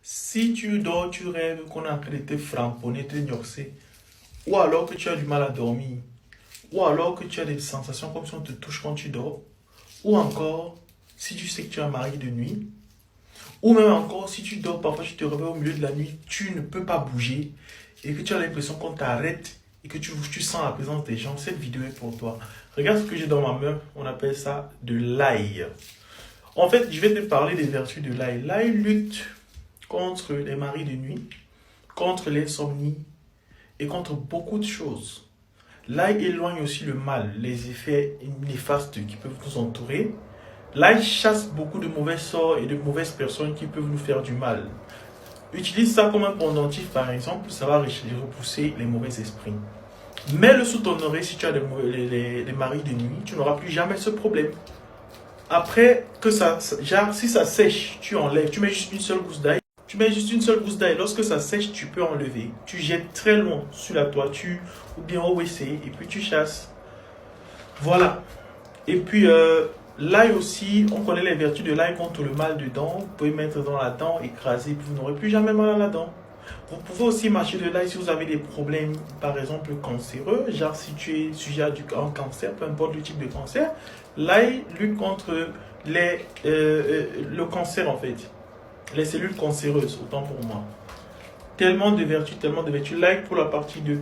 Si tu dors, tu rêves qu'on est en train de te framponner, te gnorcer, ou alors que tu as du mal à dormir, ou alors que tu as des sensations comme si on te touche quand tu dors, ou encore si tu sais que tu es un mari de nuit, ou même encore si tu dors, parfois tu te réveilles au milieu de la nuit, tu ne peux pas bouger et que tu as l'impression qu'on t'arrête et que tu sens la présence des gens, cette vidéo est pour toi. Regarde ce que j'ai dans ma main, on appelle ça de l'ail. En fait, je vais te parler des vertus de l'ail. L'ail lutte contre les maris de nuit, contre l'insomnie et contre beaucoup de choses. L'ail éloigne aussi le mal, les effets néfastes qui peuvent nous entourer. L'ail chasse beaucoup de mauvais sorts et de mauvaises personnes qui peuvent nous faire du mal. Utilise ça comme un pendentif par exemple, ça va repousser les mauvais esprits. Mets-le sous ton oreille si tu as des maris de nuit, tu n'auras plus jamais ce problème. Après que genre si ça sèche, tu enlèves, tu mets juste une seule gousse d'ail. Tu mets juste une seule gousse d'ail. Lorsque ça sèche, tu peux enlever. Tu jettes très loin sur la toiture ou bien au WC et puis tu chasses. Voilà. Et puis l'ail aussi, on connaît les vertus de l'ail contre le mal de dents. Vous pouvez mettre dans la dent, écraser, puis vous n'aurez plus jamais mal à la dent. Vous pouvez aussi mâcher de l'ail si vous avez des problèmes, par exemple cancéreux, genre si tu es sujet à un cancer, peu importe le type de cancer. L'ail lutte contre le cancer en fait, les cellules cancéreuses, autant pour moi. Tellement de vertus, tellement de vertus. L'ail pour la partie 2.